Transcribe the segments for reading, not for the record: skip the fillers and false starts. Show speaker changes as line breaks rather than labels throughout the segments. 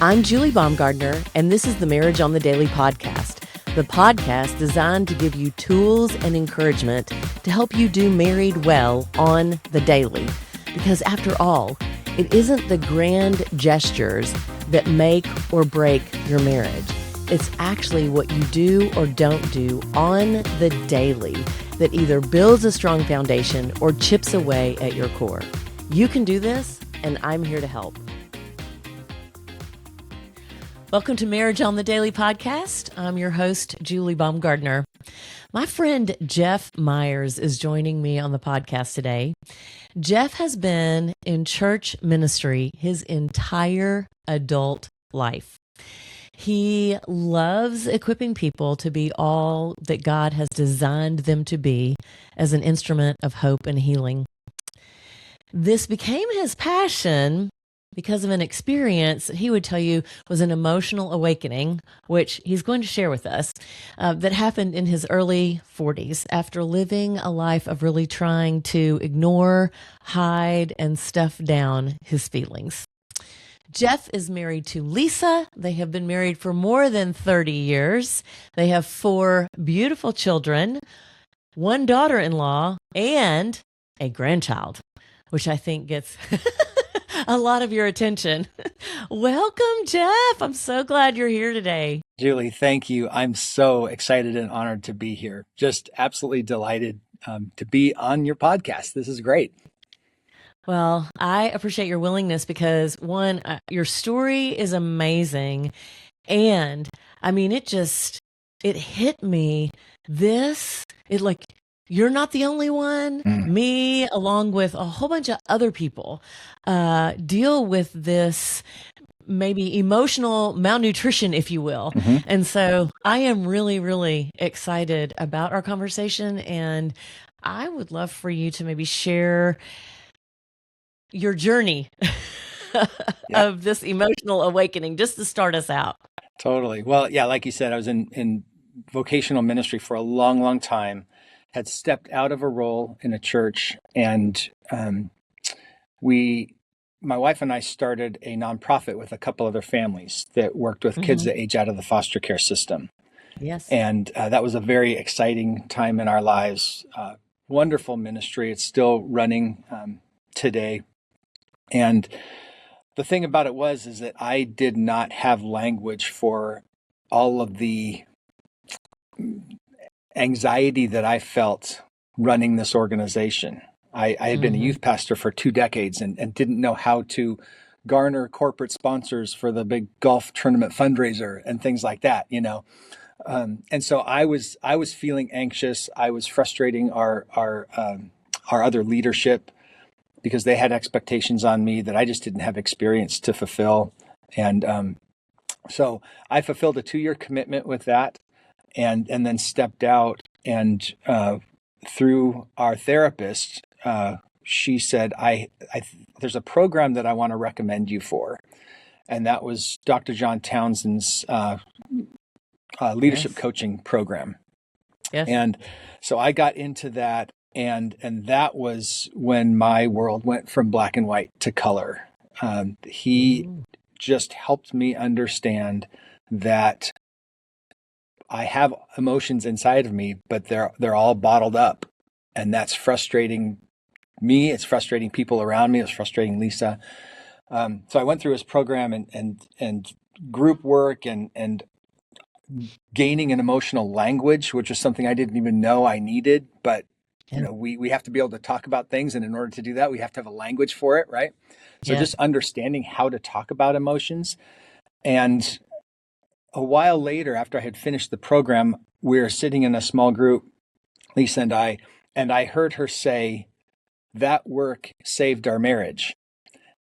I'm Julie Baumgardner, and this is the Marriage on the Daily podcast, the podcast designed to give you tools and encouragement to help you do married well on the daily. Because after all, it isn't the grand gestures that make or break your marriage. It's actually what you do or don't do on the daily that either builds a strong foundation or chips away at your core. You can do this, and I'm here to help. Welcome to Marriage on the Daily podcast. I'm your host, Julie Baumgardner. My friend Jeff Myers is joining me on the podcast today. Jeff has been in church ministry his entire adult life. He loves equipping people to be all that God has designed them to be as an instrument of hope and healing. This became his passion because of an experience he would tell you was an emotional awakening, which he's going to share with us, that happened in his early 40s after living a life of really trying to ignore, hide, and stuff down his feelings. Jeff is married to Lisa. They have been married for more than 30 years. They have 4 beautiful children, 1 daughter-in-law, and a grandchild, which I think gets a lot of your attention. Welcome, Jeff. I'm so glad you're here today.
Julie, thank you. I'm so excited and honored to be here. Just absolutely delighted to be on your podcast. This is great.
Well, I appreciate your willingness because one, your story is amazing. And I mean, it hit me. You're not the only one. Me, along with a whole bunch of other people, deal with this maybe emotional malnutrition, if you will. Mm-hmm. And so I am really, really excited about our conversation. And I would love for you to maybe share your journey of this emotional awakening, just to start us out.
Totally. Well, yeah, like you said, I was in vocational ministry for a long, long time, had stepped out of a role in a church, and my wife and I started a nonprofit with a couple other families that worked with kids that age out of the foster care system.
Yes.
And that was a very exciting time in our lives. Wonderful ministry. It's still running today. And the thing about it is that I did not have language for all of the anxiety that I felt running this organization. I had been a youth pastor for 2 decades and didn't know how to garner corporate sponsors for the big golf tournament fundraiser and things like that, you know. And so I was feeling anxious. I was frustrating our other leadership, because they had expectations on me that I just didn't have experience to fulfill. And so I fulfilled a 2-year commitment with that, and then stepped out. And through our therapist, she said, there's a program that I want to recommend you for. And that was Dr. John Townsend's leadership coaching program. Yes. And so I got into that. And that was when my world went from black and white to color. He just helped me understand that I have emotions inside of me, but they're all bottled up, and that's frustrating me. It's frustrating people around me. It's frustrating Lisa. So I went through his program and group work and gaining an emotional language, which is something I didn't even know I needed, but you know, we have to be able to talk about things. And in order to do that, we have to have a language for it, right? So just understanding how to talk about emotions. And a while later, after I had finished the program, we were sitting in a small group, Lisa and I heard her say, "That work saved our marriage."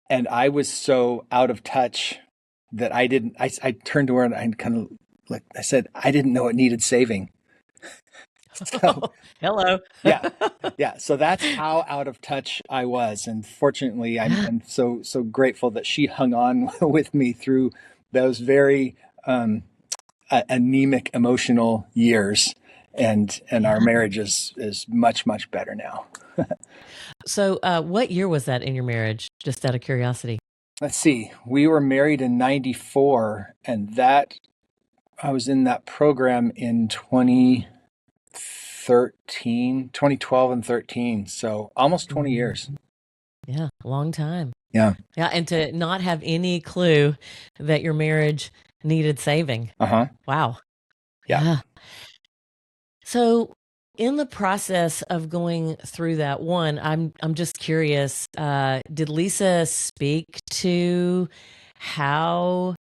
And I was so out of touch that I turned to her and I said, I didn't know it needed saving.
So, hello.
Yeah. So that's how out of touch I was. And fortunately, I'm so grateful that she hung on with me through those very anemic emotional years. And our marriage is much, much better now.
So what year was that in your marriage? Just out of curiosity.
let's see, we were married in 94, and that I was in that program in 2012 and 13. So almost 20 years.
Yeah, long time.
Yeah.
Yeah, and to not have any clue that your marriage needed saving.
Uh-huh.
Wow.
Yeah.
Yeah. So in the process of going through that, one, I'm just curious, did Lisa speak to how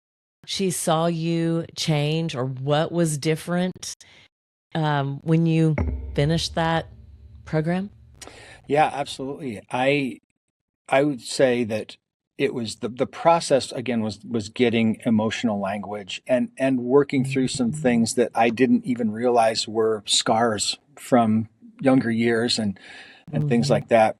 she saw you change or what was different when you finished that program?
Yeah, absolutely. I would say that it was the process again was getting emotional language and working through some things that I didn't even realize were scars from younger years and things
Mm-hmm.
like that.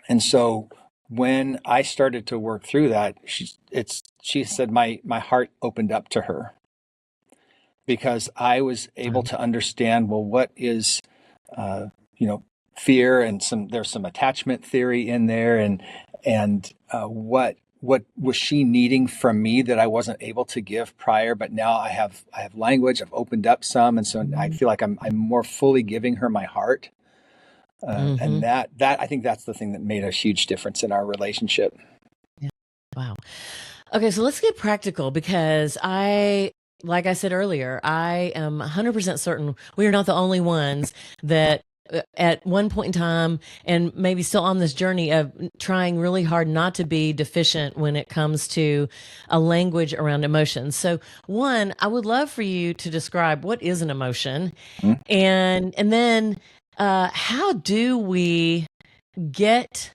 And so when I started to work through that, she said my heart opened up to her because I was able to understand, well, what is uh, you know, fear, and there's some attachment theory in there, and what was she needing from me that I wasn't able to give prior, but now I have language. I've opened up some, and so I feel like I'm more fully giving her my heart,
Mm-hmm.
and that I think that's the thing that made a huge difference in our relationship.
Yeah. Wow. Okay, so let's get practical because like I said earlier, I am 100% certain we are not the only ones that at one point in time and maybe still on this journey of trying really hard not to be deficient when it comes to a language around emotions. So, one, I would love for you to describe what is an emotion,
Mhm.
and then how do we get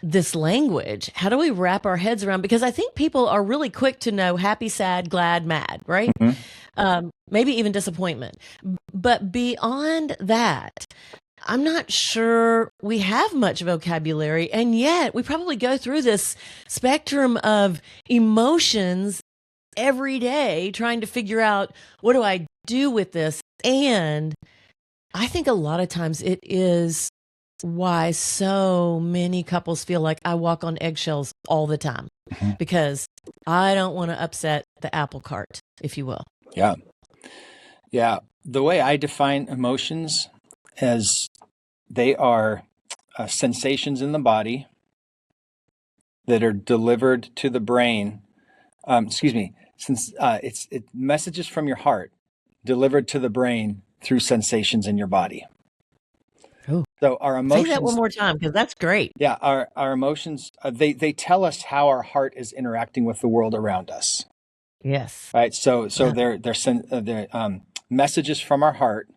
this language? How do we wrap our heads around? Because I think people are really quick to know happy, sad, glad, mad, right?
Mhm.
Maybe even disappointment. But beyond that, I'm not sure we have much vocabulary. And yet we probably go through this spectrum of emotions every day trying to figure out, what do I do with this? And I think a lot of times it is why so many couples feel like I walk on eggshells all the time
Mhm.
because I don't want to upset the apple cart, if you will.
Yeah. Yeah. The way I define emotions as they are sensations in the body that are delivered to the brain. Excuse me. Since it's messages from your heart delivered to the brain through sensations in your body.
Oh,
So our
say that one
emotions,
more time because that's great.
yeah, our emotions, they tell us how our heart is interacting with the world around us.
Yes.
Right. So
Yeah.
they're messages from our heart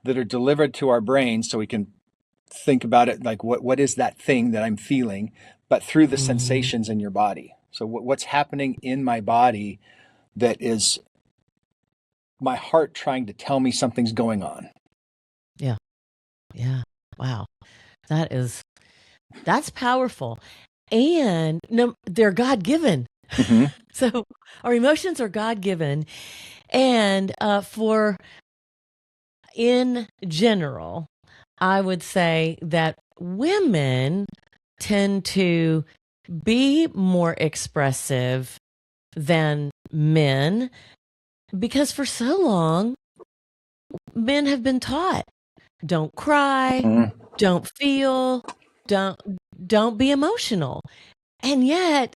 that are delivered to our brain, so we can think about it like what is that thing that I'm feeling, but through the
Mhm.
sensations in your body. So what's happening in my body that is my heart trying to tell me something's going on.
Yeah. Yeah. Wow. That's powerful. And no, they're God given.
Mm-hmm.
So our emotions are God given. And for in general, I would say that women tend to be more expressive than men because for so long, men have been taught don't cry,
Mm-hmm.
don't feel, don't don't be emotional. And yet,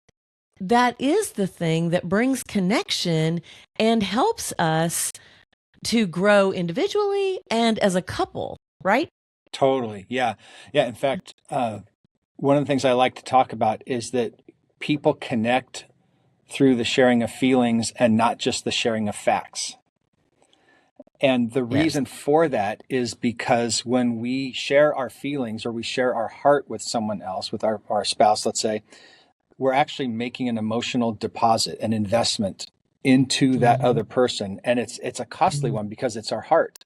that is the thing that brings connection and helps us to grow individually and as a couple, right?
Totally. Yeah. Yeah. In fact, one of the things I like to talk about is that people connect through the sharing of feelings and not just the sharing of facts. And the
Yes.
reason for that is because when we share our feelings or we share our heart with someone else, with our spouse, let's say, we're actually making an emotional deposit, an investment into that
Mhm.
other person. And it's a costly
Mhm.
one because it's our heart.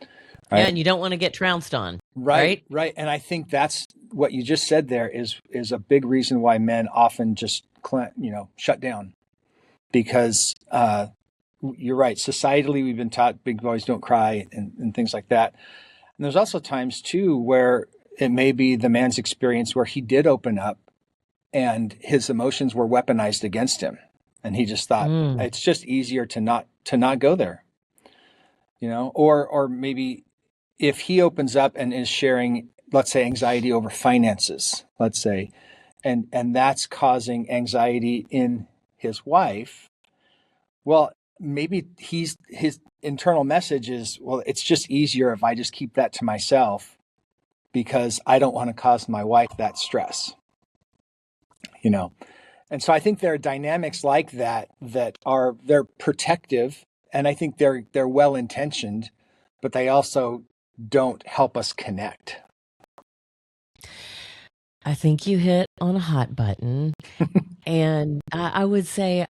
Yeah,
Right.
and you don't want to get trounced on,
Right,
right?
right. And I think that's what you just said there is a big reason why men often just shut down because you're right. Societally, we've been taught big boys don't cry and things like that. And there's also times too where it may be the man's experience where he did open up and his emotions were weaponized against him. And he just thought it's just easier to not go there, or maybe if he opens up and is sharing, let's say, anxiety over finances, let's say, and that's causing anxiety in his wife. Well, maybe his internal message is, well, it's just easier if I just keep that to myself because I don't want to cause my wife that stress, And so I think there are dynamics like that they're protective, and I think they're well intentioned, but they also don't help us connect.
I think you hit on a hot button. And I would say,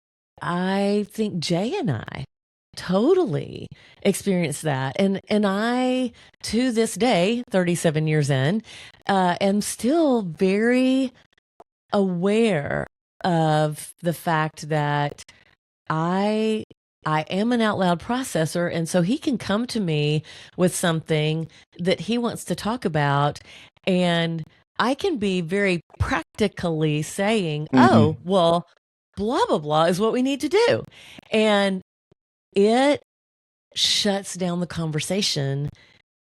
I think Jay and I totally experienced that. And I, to this day, 37 years in, am still very aware of the fact that I am an out loud processor. And so he can come to me with something that he wants to talk about. And I can be very practically saying, oh, well, blah, blah, blah is what we need to do. And it shuts down the conversation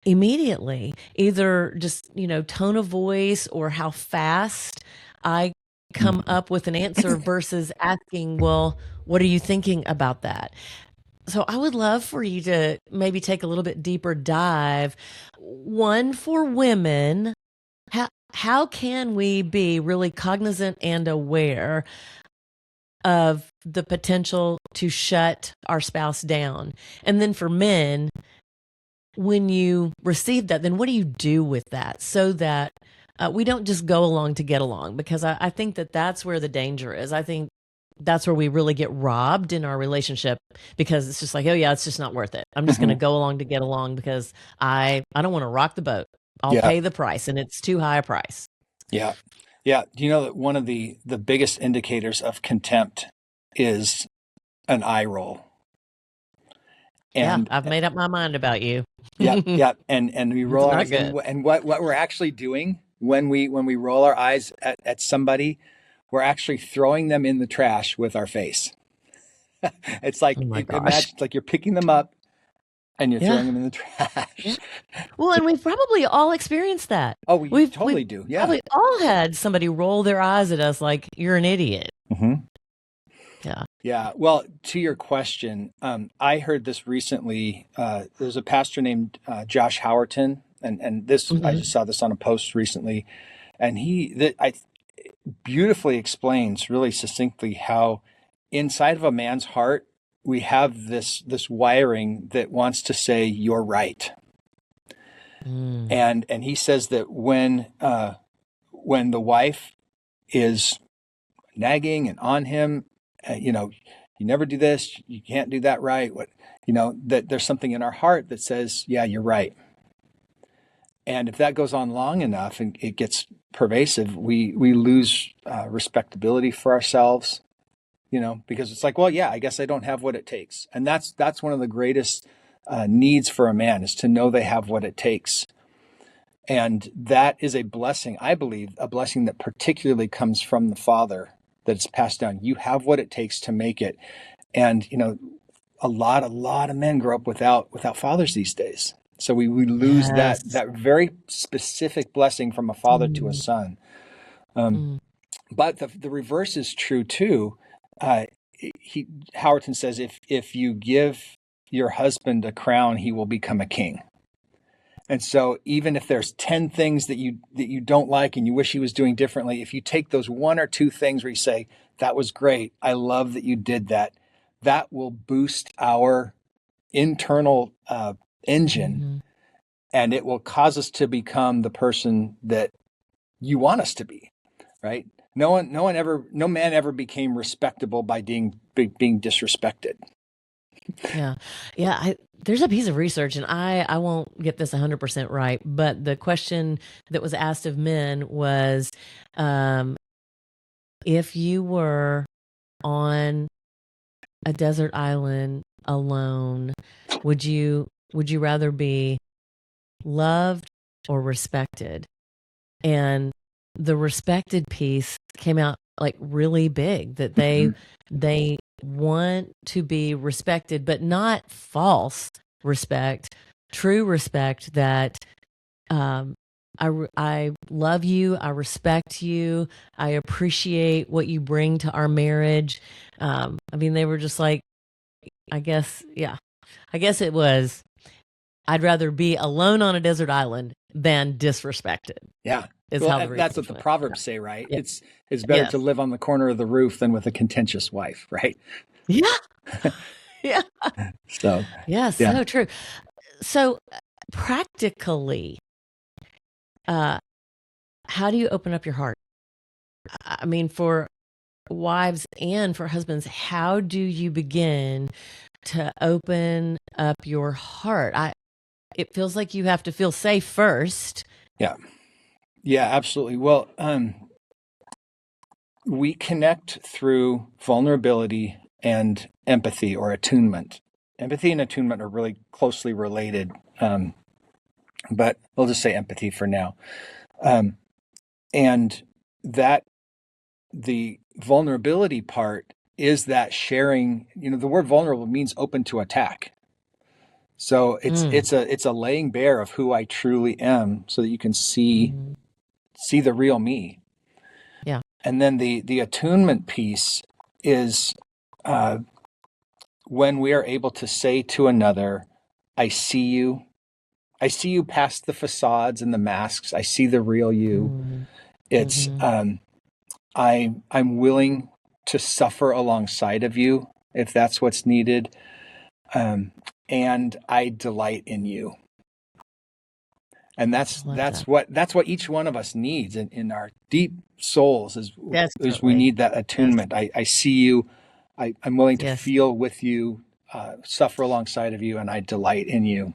immediately, either just, tone of voice or how fast I come up with an answer versus asking, well, what are you thinking about that? So I would love for you to maybe take a little bit deeper dive. One, for women, how can we be really cognizant and aware of the potential to shut our spouse down? And then for men, when you receive that, then what do you do with that so that we don't just go along to get along? Because I think that that's where the danger is. I think that's where we really get robbed in our relationship, because it's just like, oh yeah, it's just not worth it. I'm just going to go along to get along because I don't want to rock the boat. I'll pay the price, and it's too high a price.
Yeah. Yeah. Do you know that one of the biggest indicators of contempt is an eye roll?
And I've made up my mind about you.
Yeah. And we roll our eyes. And what we're actually doing when we roll our eyes at somebody, we're actually throwing them in the trash with our face. It's like, imagine, like you're picking them up and you're throwing them in the trash.
Yeah. Well, and we've probably all experienced that.
Oh, we totally do. Yeah.
Probably all had somebody roll their eyes at us like, you're an idiot. Yeah.
Yeah. Well, to your question, I heard this recently. There's a pastor named Josh Howerton, and this I just saw this on a post recently, and I beautifully explains really succinctly how inside of a man's heart we have this wiring that wants to say you're right, and he says that when the wife is nagging and on him, you never do this, you can't do that right. That there's something in our heart that says, yeah, you're right. And if that goes on long enough and it gets pervasive, we lose respectability for ourselves, because it's like, well, yeah, I guess I don't have what it takes. And that's one of the greatest needs for a man, is to know they have what it takes. And that is a blessing, I believe, a blessing that particularly comes from the Father, that it's passed down. You have what it takes to make it. And, a lot of men grow up without fathers these days. So we lose that very specific blessing from a father to a son. But the reverse is true too. Howerton says, if you give your husband a crown, he will become a king. And so even if there's 10 things that you don't like and you wish he was doing differently, if you take those one or two things where you say, that was great, I love that you did that, that will boost our internal engine, and it will cause us to become the person that you want us to be, right? No man ever became respectable by being disrespected.
Yeah. There's a piece of research, and I won't get this 100% right, but the question that was asked of men was, if you were on a desert island alone, would you rather be loved or respected? And the respected piece came out like really big, that they want to be respected, but not false respect, true respect that I love you, I respect you, I appreciate what you bring to our marriage. I mean, they were just like, I guess, yeah, I guess it was, I'd rather be alone on a desert island than disrespected.
Yeah.
Is
Well,
how the
that's what
research
the
went.
Proverbs say, right?
Yeah.
It's better
Yes.
to live on the corner of the roof than with a contentious wife, right?
Yeah. Yeah.
So,
Yeah.
yeah.
So true. So practically, uh, how do you open up your heart? I mean, for wives and for husbands, how do you begin to open up your heart? It feels like you have to feel safe first.
Yeah. Yeah, absolutely. Well, we connect through vulnerability and empathy or attunement. Empathy and attunement are really closely related, but we'll just say empathy for now. And that the vulnerability part is that sharing. The word vulnerable means open to attack. So it's a laying bare of who I truly am, so that you can see the real me.
Yeah.
And then the attunement piece is when we are able to say to another, I see you. I see you past the facades and the masks. I see the real you. It's I'm willing to suffer alongside of you if that's what's needed, and I delight in you. And that's what each one of us needs in our deep souls is we need that attunement.
Yes.
I see you. I'm willing to
Yes.
feel with you, suffer alongside of you, and I delight in you.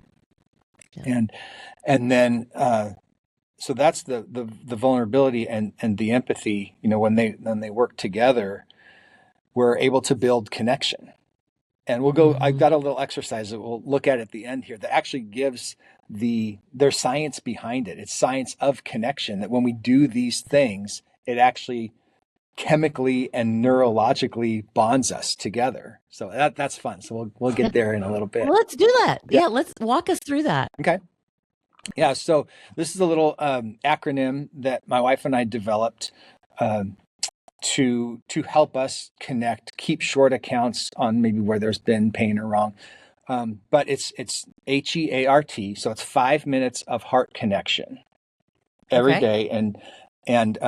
Yeah. And then so that's the vulnerability and the empathy. When they work together, we're able to build connection. And we'll go. I've got a little exercise that we'll look at the end here that actually gives there's science behind it. It's science of connection, that when we do these things, it actually chemically and neurologically bonds us together. So that's fun. So we'll get there in a little bit.
Well, let's do that. Yeah, let's walk us through that.
Okay. Yeah. So this is a little acronym that my wife and I developed to help us connect, keep short accounts on maybe where there's been pain or wrong. But it's HEART. So it's 5 minutes of heart connection every day. And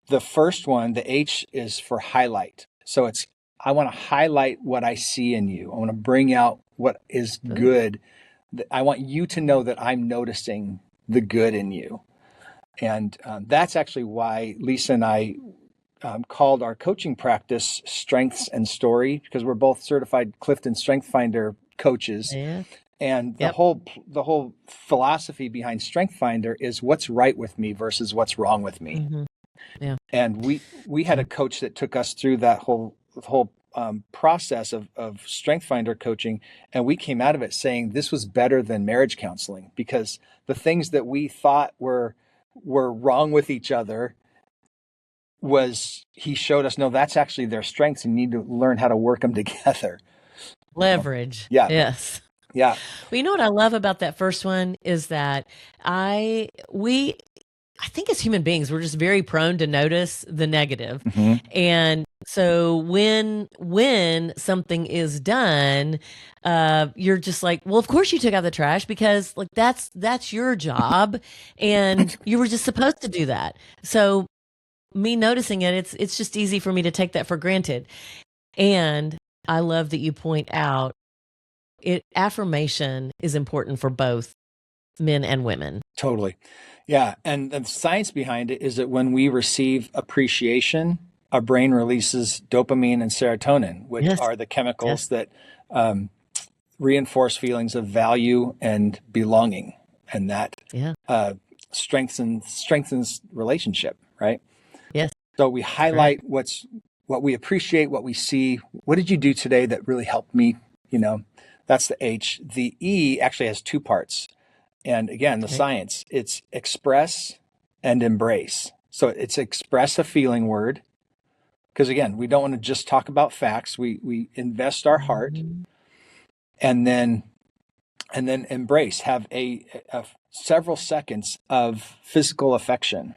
the first one, the H, is for highlight. So it's, I want to highlight what I see in you. I want to bring out what is good. I want you to know that I'm noticing the good in you. And that's actually why Lisa and I called our coaching practice Strengths and Story, because we're both certified Clifton Strength Finder coaches.
Yeah.
And the whole philosophy behind Strength Finder is what's right with me versus what's wrong with me.
Yeah.
And we had a coach that took us through that whole process of Strength Finder coaching, and we came out of it saying this was better than marriage counseling, because the things that we thought were wrong with each other he showed us, no, that's actually their strengths, and you need to learn how to work them together.
Leverage.
Yeah.
Yes.
Yeah.
Well, you know what I love about that first one is that I think as human beings, we're just very prone to notice the negative. And so when something is done, you're just like, well, of course you took out the trash, because like that's your job and you were just supposed to do that. So me noticing it, it's just easy for me to take that for granted. And I love that you point out affirmation is important for both men and women.
Totally. Yeah. And the science behind it is that when we receive appreciation, our brain releases dopamine and serotonin, which are the chemicals that reinforce feelings of value and belonging. And that strengthens relationship, right?
Yes.
So we highlight what we appreciate, what we see. What did you do today that really helped me? That's the H. The E actually has two parts. And again, the science, it's express and embrace. So it's express a feeling word. Because again, we don't want to just talk about facts. We invest our heart,
Mhm.
and then embrace, have a several seconds of physical affection.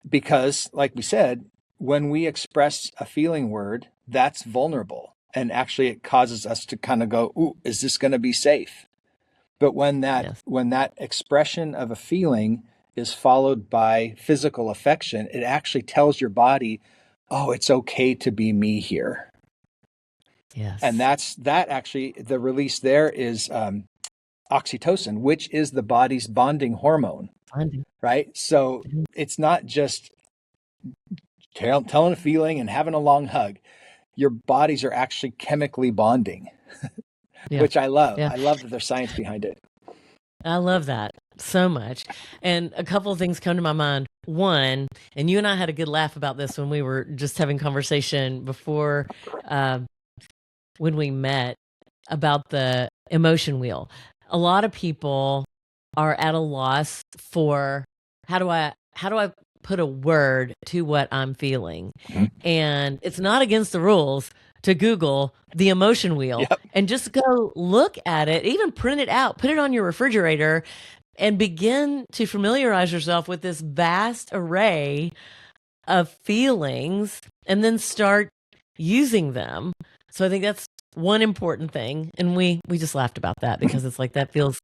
Because like we said, when we express a feeling word, that's vulnerable. And actually it causes us to kind of go, ooh, is this going to be safe? But
Yes.
when that expression of a feeling is followed by physical affection, it actually tells your body, oh, it's okay to be me here. And
Yes.
that actually, the release there is oxytocin, which is the body's bonding hormone,
Finding.
right? So it's not just telling a feeling and having a long hug. Your bodies are actually chemically bonding,
Yeah.
which I love.
Yeah.
I love that there's science behind it.
I love that so much. And a couple of things come to my mind. One, and you and I had a good laugh about this when we were just having conversation before uh, when we met about the emotion wheel. A lot of people are at a loss for how do I put a word to what I'm feeling?
Mhm.
And it's not against the rules to Google the emotion wheel
Yep.
and just go look at it, even print it out, put it on your refrigerator and begin to familiarize yourself with this vast array of feelings and then start using them. So I think that's one important thing. And we just laughed about that because it's like that feels,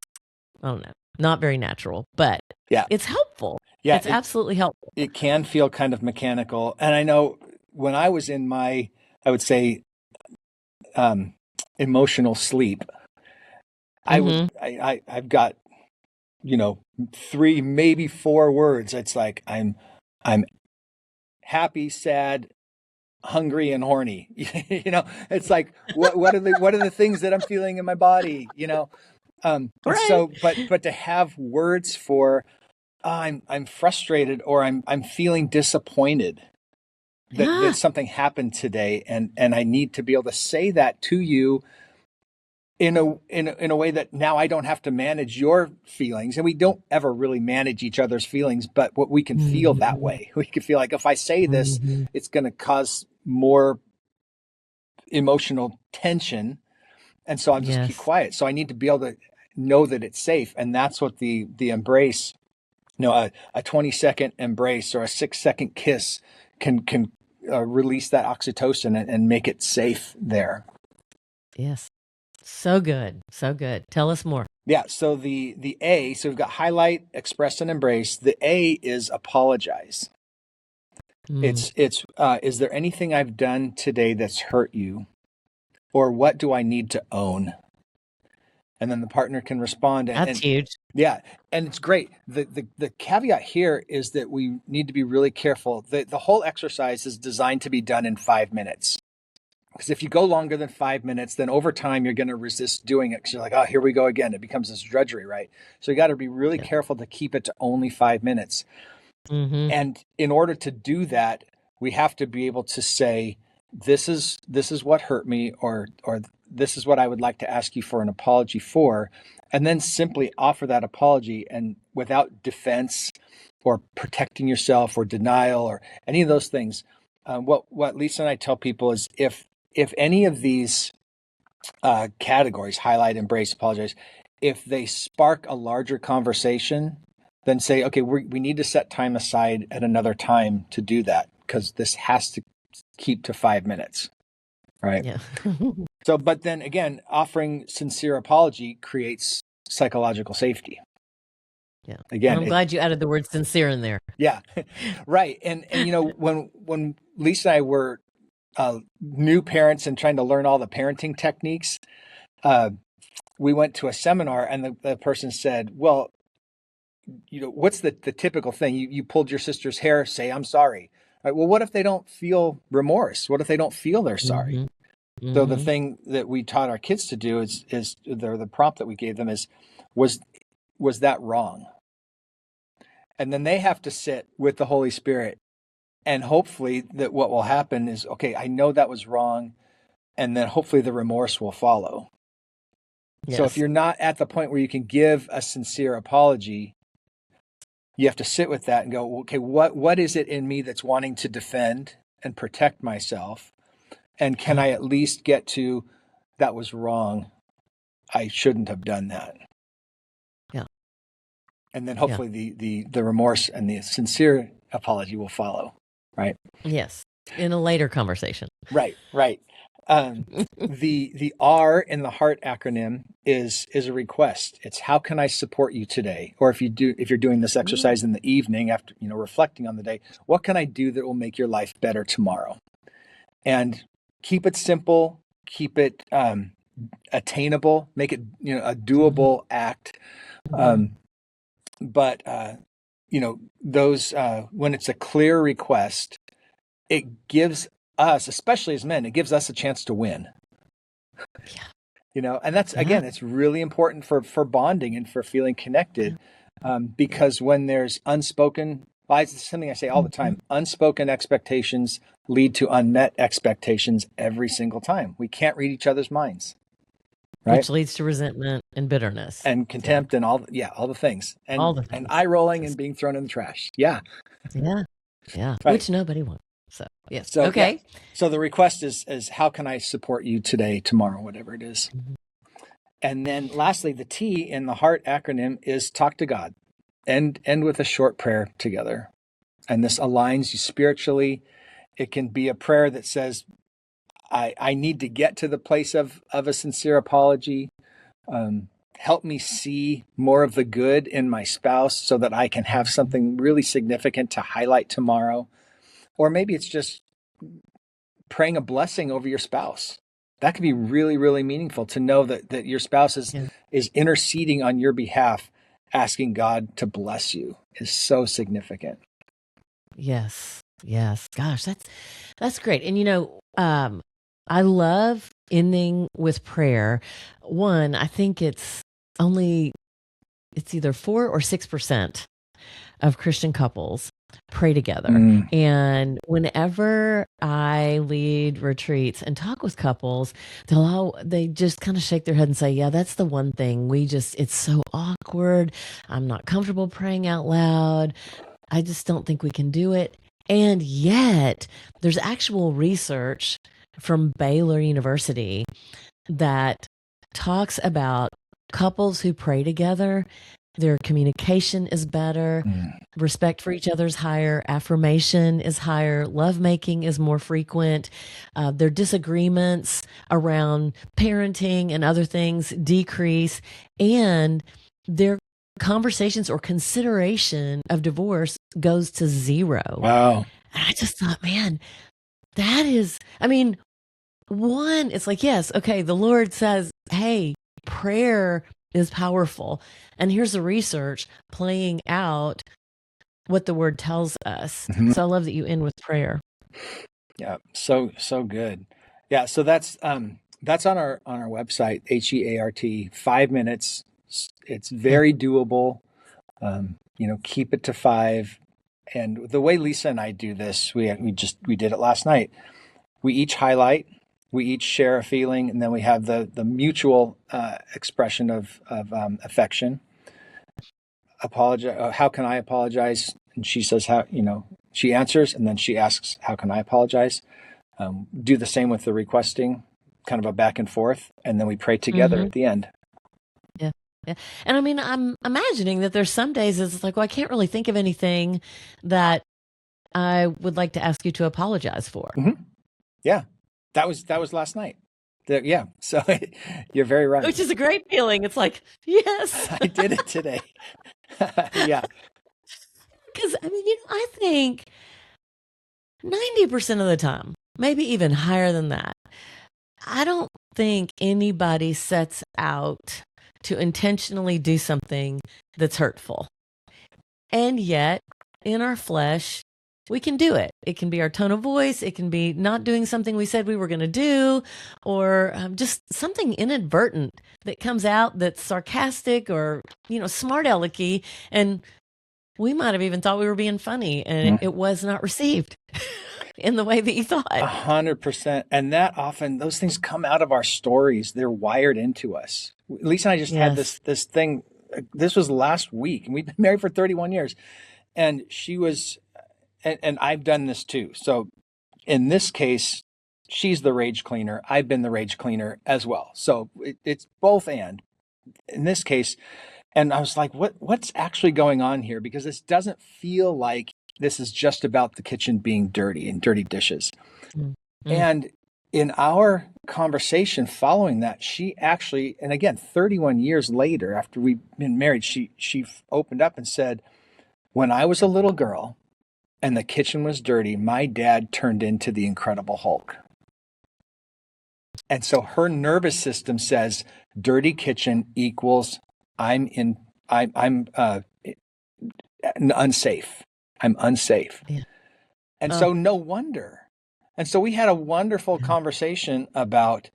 I don't know, not very natural, but
Yeah.
it's helpful.
Yeah.
It's absolutely helpful.
It can feel kind of mechanical. And I know when I was in my, I would say, um, emotional sleep,
Mm-hmm.
I've got, you know, 3, maybe 4 words. It's like, I'm happy, sad, hungry, and horny. You know, it's like, what are the things that I'm feeling in my body, you know? And
Right.
so, but to have words for, I'm frustrated, or I'm feeling disappointed that
Yeah.
something happened today, and I need to be able to say that to you in a way that now I don't have to manage your feelings, and we don't ever really manage each other's feelings, but what we can feel that
Mm-hmm.
way. We can feel like if I say this,
Mm-hmm.
it's going to cause more emotional tension, and so I'll just keep
Yes.
quiet. So I need to be able to know that it's safe, and that's what the embrace, a 20-second embrace or a 6-second kiss can release that oxytocin and make it safe there.
Yes. So good. So good. Tell us more.
Yeah. So the A, so we've got highlight, express, and embrace. The A is apologize.
Mm.
It's is there anything I've done today that's hurt you, or what do I need to own? And then the partner can respond,
That's
and
huge.
yeah, and it's great. The caveat here is that we need to be really careful. The whole exercise is designed to be done in 5 minutes. Because if you go longer than 5 minutes, then over time you're going to resist doing it because you're like, oh, here we go again. It becomes this drudgery, right? So you got to be really
Yeah.
careful to keep it to only 5 minutes.
Mm-hmm.
And in order to do that, we have to be able to say, this is what hurt me, or this is what I would like to ask you for an apology for, and then simply offer that apology, and without defense or protecting yourself or denial or any of those things. What Lisa and I tell people is, if any of these categories, highlight, embrace, apologize, if they spark a larger conversation, then say, okay, we need to set time aside at another time to do that, because this has to keep to 5 minutes, right?
Yeah.
So, but then again, offering sincere apology creates psychological safety.
Yeah. Well,
Again,
I'm glad you added the word sincere in there.
yeah, right. And when Lisa and I were new parents and trying to learn all the parenting techniques, uh, we went to a seminar, and the person said, well, what's the typical thing? You pulled your sister's hair, say, I'm sorry. Right? Well, what if they don't feel remorse? What if they don't feel they're sorry?
Mm-hmm.
So the
Mm-hmm.
thing that we taught our kids to do is the prompt that we gave them is, was that wrong? And then they have to sit with the Holy Spirit, and hopefully that what will happen is, okay, I know that was wrong. And then hopefully the remorse will follow. So if
Yes.
you're not at the point where you can give a sincere apology, you have to sit with that and go, okay, what is it in me that's wanting to defend and protect myself? And can I at least get to, that was wrong. I shouldn't have done that.
Yeah.
And then hopefully the remorse and the sincere apology will follow. Right.
Yes. In a later conversation.
Right. The R in the HEART acronym is a request. It's how can I support you today? Or if you're doing this exercise in the evening after, reflecting on the day, what can I do that will make your life better tomorrow? And keep it simple, keep it attainable, make it, a doable act. But those, when it's a clear request, it gives us, especially as men, it gives us a chance to win. And that's, again, it's really important for bonding and for feeling connected, because when there's unspoken, it's something I say all the time, unspoken expectations lead to unmet expectations every single time. We can't read each other's minds. Right?
Which leads to resentment and bitterness.
And contempt and all the things. And,
all the things.
And eye rolling and being thrown in the trash. Yeah.
Yeah.
Right.
Which nobody wants. So, yes.
So,
okay.
Yeah. So the request is how can I support you today, tomorrow, whatever it is. And then lastly, the T in the HEART acronym is talk to God. End with a short prayer together. And this aligns you spiritually. It can be a prayer that says, I need to get to the place of a sincere apology. Help me see more of the good in my spouse so that I can have something really significant to highlight tomorrow. Or maybe it's just praying a blessing over your spouse. That can be really, really meaningful to know that your spouse is interceding on your behalf, asking God to bless you is so significant.
Yes. Gosh, that's great. And I love ending with prayer. One, I think it's either 4 or 6% of Christian couples pray together. And whenever I lead retreats and talk with couples, they just kind of shake their head and say, yeah, that's the one thing it's so awkward. I'm not comfortable praying out loud. I just don't think we can do it. And yet there's actual research from Baylor University that talks about couples who pray together. Their communication is better, respect for each other is higher, affirmation is higher, lovemaking is more frequent, their disagreements around parenting and other things decrease, and their conversations or consideration of divorce goes to 0.
Wow.
And I just thought, man, that is, one, it's like, yes, okay, the Lord says, hey, prayer is powerful. And here's the research playing out what the word tells us. So I love that you end with prayer.
Yeah. So good. Yeah. So that's on our website, HEART, 5 minutes. It's very doable. Keep it to 5. And the way Lisa and I do this, we did it last night. We each highlight, we each share a feeling, and then we have the mutual expression of affection. Apologize. How can I apologize? And she says, she answers, and then she asks, how can I apologize? Do the same with the requesting, kind of a back and forth, and then we pray together at the end.
Yeah. And I'm imagining that there's some days it's like, well, I can't really think of anything that I would like to ask you to apologize for.
Yeah. That was last night. Yeah. So you're very right.
Which is a great feeling. It's like, yes.
I did it today. Yeah.
Because, I think 90% of the time, maybe even higher than that, I don't think anybody sets out to intentionally do something that's hurtful. And yet, in our flesh, we can do it. It can be our tone of voice. It can be not doing something we said we were going to do, or just something inadvertent that comes out that's sarcastic or, smart alecky. And we might have even thought we were being funny, and it was not received in the way that you thought.
100%. And that often, those things come out of our stories. They're wired into us. Lisa and I just had this thing this was last week, and we've been married for 31 years. And she was, and I've done this too. So in this case, she's the rage cleaner. I've been the rage cleaner as well. So it's both and in this case. And I was like, what's actually going on here? Because this doesn't feel like this is just about the kitchen being dirty and dirty dishes. Mm-hmm. And in our conversation following that, she actually, and again, 31 years later, after we've been married, she opened up and said, when I was a little girl and the kitchen was dirty, my dad turned into the Incredible Hulk. And so her nervous system says dirty kitchen equals I'm unsafe. I'm unsafe. Yeah. And so no wonder. And so we had a wonderful conversation about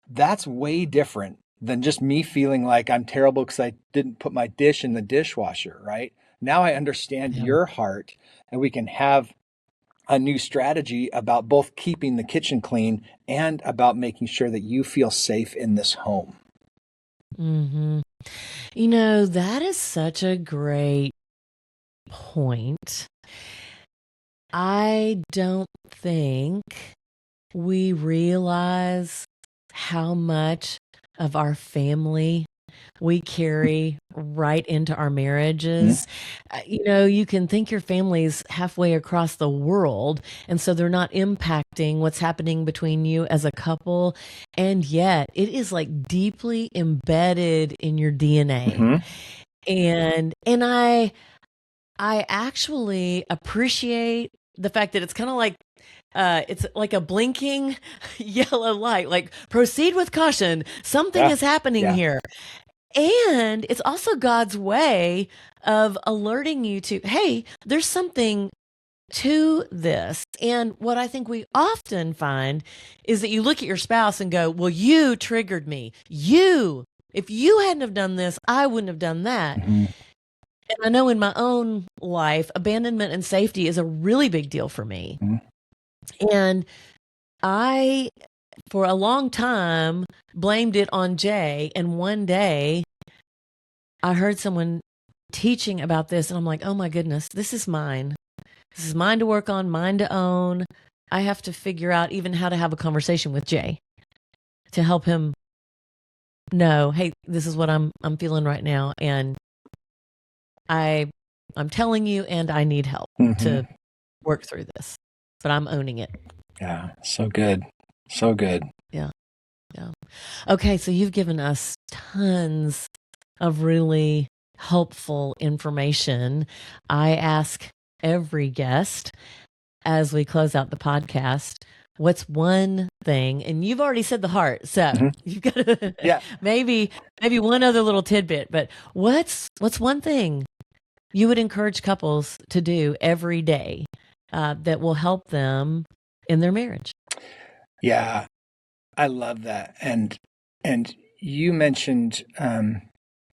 that's way different than just me feeling like I'm terrible because I didn't put my dish in the dishwasher, right? Now I understand your heart, and we can have a new strategy about both keeping the kitchen clean and about making sure that you feel safe in this home.
Mm-hmm. You know, that is such a great point. I don't think we realize how much of our family we carry right into our marriages. Mm-hmm. You know, you can think your family's halfway across the world, and so they're not impacting what's happening between you as a couple. And yet it is like deeply embedded in your DNA. Mm-hmm. And I actually appreciate the fact that it's kind of like, it's like a blinking yellow light, like proceed with caution. Something is happening here. And it's also God's way of alerting you to, hey, there's something to this. And what I think we often find is that you look at your spouse and go, well, you triggered me. If you hadn't have done this, I wouldn't have done that. Mm-hmm. And I know in my own life, abandonment and safety is a really big deal for me. Mm-hmm. And I, for a long time, blamed it on Jay. And one day I heard someone teaching about this, and I'm like, oh my goodness, this is mine. This is mine to work on, mine to own. I have to figure out even how to have a conversation with Jay to help him know, hey, this is what I'm feeling right now. And I'm telling you, and I need help to work through this, but I'm owning it.
Yeah. So good. So good.
Yeah. Yeah. Okay. So you've given us tons of really helpful information. I ask every guest as we close out the podcast, what's one thing, and you've already said the heart, so you've got to maybe one other little tidbit, but what's one thing you would encourage couples to do every day that will help them in their marriage?
Yeah, I love that. And you mentioned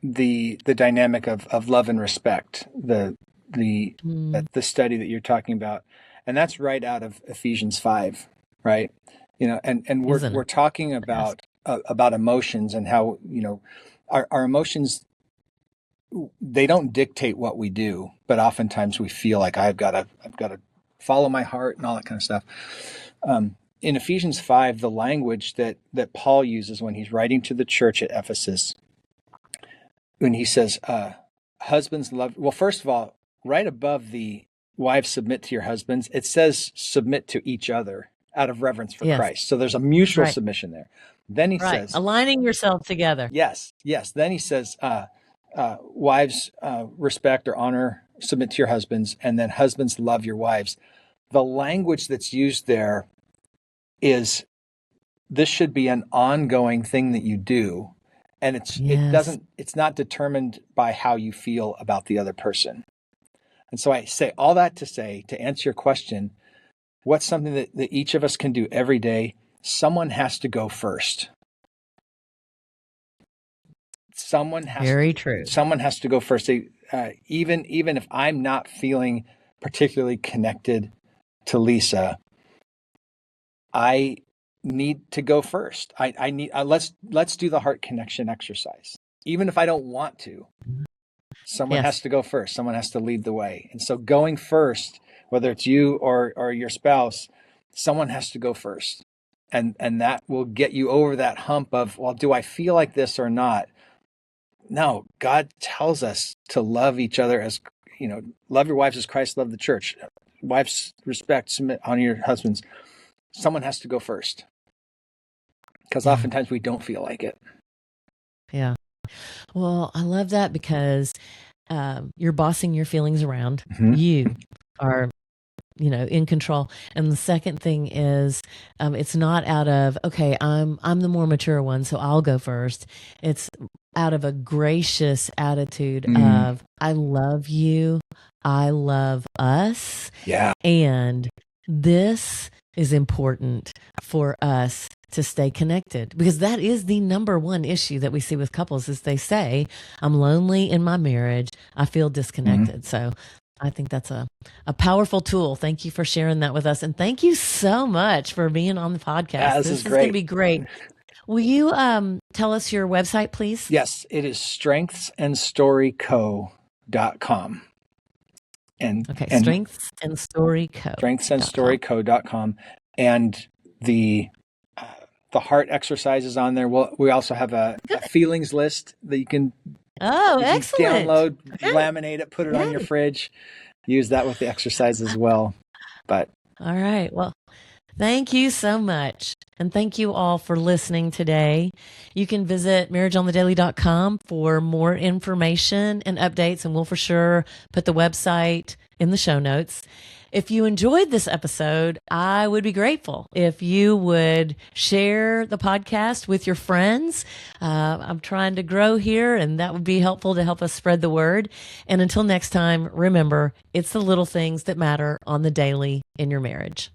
the dynamic of love and respect, the study that you're talking about, and that's right out of Ephesians 5, right? You know, and we're talking about emotions and how, you know, our emotions, they don't dictate what we do, but oftentimes we feel like I've got to follow my heart and all that kind of stuff. In Ephesians 5, the language that Paul uses when he's writing to the church at Ephesus, when he says, husbands love, well, first of all, right above the wives submit to your husbands, it says submit to each other out of reverence for Christ. So there's a mutual submission there. Then he says,
aligning yourself together.
Yes. Then he says, wives respect or honor, submit to your husbands, and then husbands love your wives. The language that's used there is this should be an ongoing thing that you do, and it's not determined by how you feel about the other person. And so I say all that to answer your question, what's something that each of us can do every day? Someone has to go first. Someone has to go first. Even if I'm not feeling particularly connected to Lisa, I need to go first. I need let's do the heart connection exercise. even if I don't want to. Someone
Yes.
has to go first. Someone has to lead the way. And so going first, whether it's you or your spouse, someone has to go first. And that will get you over that hump of, well, do I feel like this or not? No, God tells us to love each other as, love your wives as Christ loved the church. Wives, respect, submit, honor your husbands. Someone has to go first. Because oftentimes we don't feel like it.
Yeah. Well, I love that because you're bossing your feelings around.
Mm-hmm.
You are, in control. And the second thing is, it's not out of, okay, I'm the more mature one, so I'll go first. It's out of a gracious attitude of, I love you. I love us.
Yeah.
And this is important for us to stay connected, because that is the number one issue that we see with couples is they say, I'm lonely in my marriage. I feel disconnected. Mm-hmm. So I think that's a powerful tool. Thank you for sharing that with us. And thank you so much for being on the podcast.
This is
going to be great. Will you tell us your website, please?
Yes, it is strengthsandstoryco.com.
Strengthsandstoryco.
Strengthsandstoryco.com. And the heart exercises on there. We also have a feelings list that you can
excellent.
Download, laminate it, put it on your fridge. Use that with the exercise as well. But
all right. Well, thank you so much. And thank you all for listening today. You can visit marriageonthedaily.com for more information and updates, and we'll for sure put the website in the show notes. If you enjoyed this episode, I would be grateful if you would share the podcast with your friends. I'm trying to grow here, and that would be helpful to help us spread the word. And until next time, remember, it's the little things that matter on the daily in your marriage.